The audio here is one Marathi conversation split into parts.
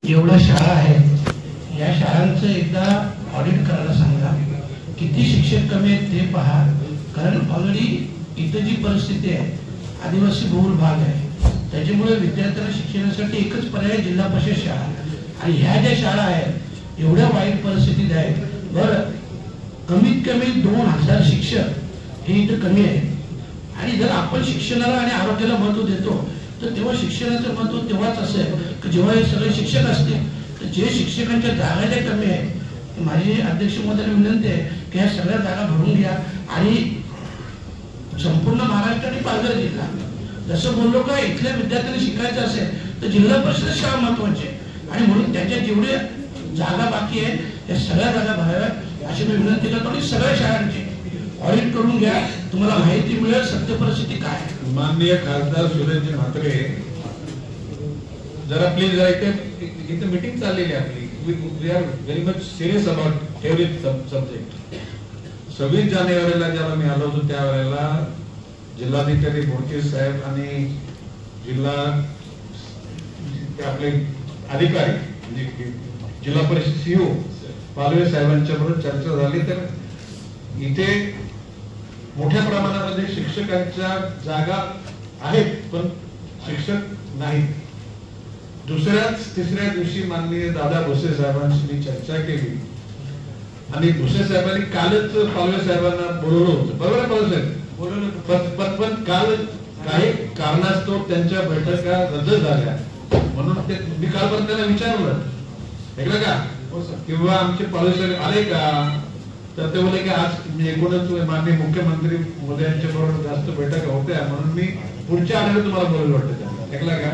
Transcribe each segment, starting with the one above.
एवढ्या शाळा आहेत, या शाळांचं एकदा ऑडिट करायला सांगा. किती शिक्षक कमी आहेत ते पहा. कारण ऑलरेडी इथं जी परिस्थिती आहे, आदिवासी बहुल भाग आहे, त्याच्यामुळे विद्यार्थ्यांना शिक्षणासाठी एकच पर्याय जिल्हा परिषद शाळा. आणि ह्या ज्या शाळा आहेत एवढ्या वाईट परिस्थितीत आहेत. बरं, कमीत कमी 2000 शिक्षक हे इथं कमी आहे. आणि जर आपण शिक्षणाला आणि आरोग्याला महत्व देतो तर तेव्हा शिक्षणाचं महत्व तेव्हाच असेल की जेव्हा हे सगळे शिक्षक असतील. तर जे शिक्षकांच्या जागा ज्या कमी आहेत, माझी अध्यक्ष महोदयांना विनंती आहे की ह्या सगळ्या जागा भरून घ्या. आणि संपूर्ण महाराष्ट्र आणि पालघर जिल्हा, जसं बोललो का इथल्या विद्यार्थ्यांनी शिकायचं असेल तर जिल्हा परिषद शाळा महत्वाची आहे. आणि म्हणून त्याच्या जेवढे जागा बाकी आहे त्या सगळ्या जागा भराव्यात अशी मी विनंती करतो. आणि सगळ्या शाळांची ऑडिट करून घ्या, तुम्हाला माहिती मिळेल सत्य परिस्थिती काय. माननीय खासदार सुरेशजी म्हात्रे, जरा प्लीज जरा इथे मीटिंग चाललेली आहे आपली. We are very much serious about every subject. 26 जानेवारीला जेव्हा मी आलो होतो त्यावेळेला जिल्हाधिकारी बोडके साहेब आणि जिल्हा आपले अधिकारी म्हणजे जिल्हा परिषद सीओ पालवे साहेबांच्या बरोबर चर्चा झाली. तर इथे मोठ्या प्रमाणामध्ये शिक्षकांच्या जागा आहेत पण शिक्षक नाहीत. तिसऱ्या दिवशी माननीय दादा भुसे साहेबांशी मी चर्चा केली आणि भुसे साहेबांनी कालच पालवे साहेबांना बोलवलं होतं. बरोबर आहे पालवे साहेब? पण काल काही कारणास्तव त्यांच्या बैठका रद्द झाल्या. म्हणून मी कालपर्यंत त्यांना विचारलं ऐकलं का किंवा आमचे पालवे साहेब आले का, तर ते बोलले की आज एकूणच माननीय मुख्यमंत्री मोदयांच्या बरोबर जास्त बैठका होत्या म्हणून मी पुढच्या आठवड्यात तुम्हाला बोलवलं वाटतं. ऐकला का?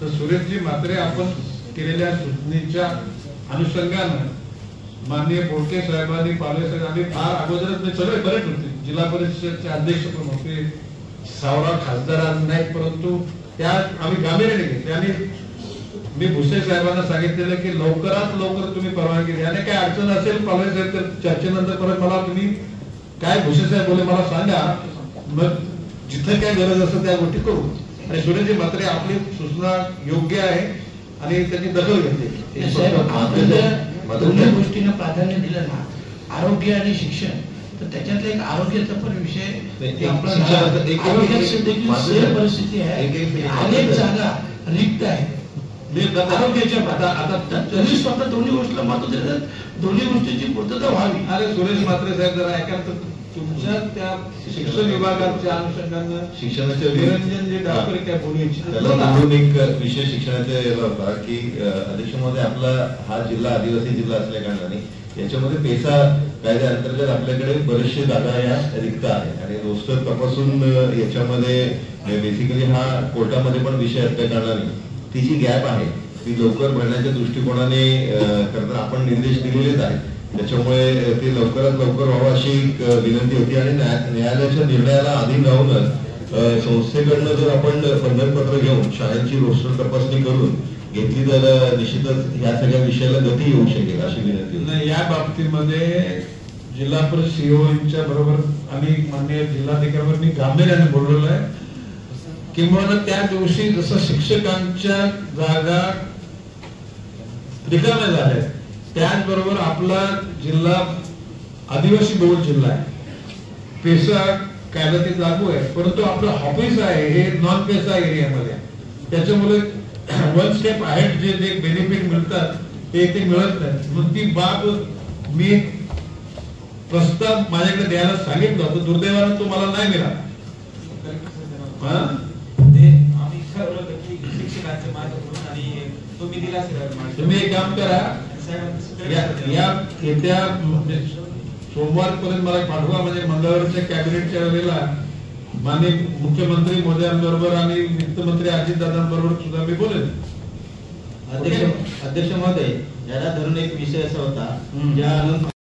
तर सुरेशजी म्हात्रे, आपण केलेल्या सूचनेच्या अनुषंगानं माननीय बोडके साहेबांनी पालवे साहेब आम्ही फार अगोदरच सगळे बरेच होते. जिल्हा परिषदचे अध्यक्ष पण होते, सावरा खासदार नाही, परंतु त्या आम्ही गांभीर्याने घेतले. आणि मी भुसे साहेबांना सांगितलेलं की लवकरात लवकर तुम्ही परवानगी द्या. आणि काय अडचण असेल पालवे साहेब तर चर्चेनंतर परत मला तुम्ही काय भुसे साहेब बोले मला सांगा, मग जिथे काय गरज असेल त्या गोष्टी करू. आणि सुरेशजी म्हात्रे, आपली सूचना योग्य आहे आणि त्यांनी दखल घेतली. दोन्ही गोष्टींना प्राधान्य दिलं ना, आरोग्य आणि शिक्षण, तर त्याच्यातला एक आरोग्याचा पण विषय परिस्थिती आहे. अनेक जागा रिक्त आहे आरोग्याच्या. आता स्वतः दोन्ही गोष्टीला महत्व देतात, दोन्ही गोष्टींची पूर्तता व्हावी. अरे सुरेश म्हात्रे साहेब, जरा ऐका, तुमच्या त्या शिक्षण विभागाच्या अनुषंगानं शिक्षणाचे निरंजन जे डावकरी काय बोलू इच्छित एक विषय शिक्षणाचा यायला होता की अध्यक्ष महोदय, आपला हा जिल्हा आदिवासी जिल्हा असल्या कारणाने याच्यामध्ये पेसा कायद्याअंतर्गत आपल्याकडे बरेचशे जागा या रिक्त आहे आणि रोस्टर तपासून याच्यामध्ये बेसिकली हा कोर्टामध्ये पण विषय असल्या कारणाने ती जी गॅप आहे ती लवकर भरण्याच्या दृष्टिकोनाने करताना आपण निर्देश दिलेलेच आहेत. त्याच्यामुळे ते लवकरात लवकर व्हावं अशी विनंती होती. आणि न्यायालयाच्या निर्णयाला अधीन राहूनच संस्थेकडनं जर आपण बंधनपत्र घेऊन शाळेची रोस्टर तपासणी करून घेतली तर निश्चितच या सगळ्या विषयाला गती येऊ शकेल अशी विनंती. या बाबतीमध्ये जिल्हा परिषद सीओच्या बरोबर आणि माननीय जिल्हाधिकाऱ्यांनी गांभीर्याने बोलवलं आहे. किंवा त्या दिवशी जसं शिक्षकांच्या जागा रिकाम्या झाल्या, त्याचबरोबर आपला जिल्हा आदिवासी बहुल जिल्हा आहे. पेसा कायदा ते लागू आहे, परंतु आपलं ऑफिस आहे हे नॉन पेसा एरियामध्ये. त्याच्यामुळे वन स्टेप अहेड जे बेनिफिट मिळतात ते मिळत नाही. मग ती बाब मी प्रस्ताव माझ्याकडे द्यायला सांगितलं होतं, दुर्दैवानं तो मला नाही मिळाला. तुम्ही एक काम करा, या येत्या सोमवारपर्यंत मला पाठवा, म्हणजे मंगळवारच्या कॅबिनेटच्या वेळेला माननीय मुख्यमंत्री मोदयांबरोबर आणि वित्तमंत्री अजितदादांबरोबर सुद्धा मी बोलेन. अध्यक्ष महोदय, याला धरून एक विषय असा होता ज्या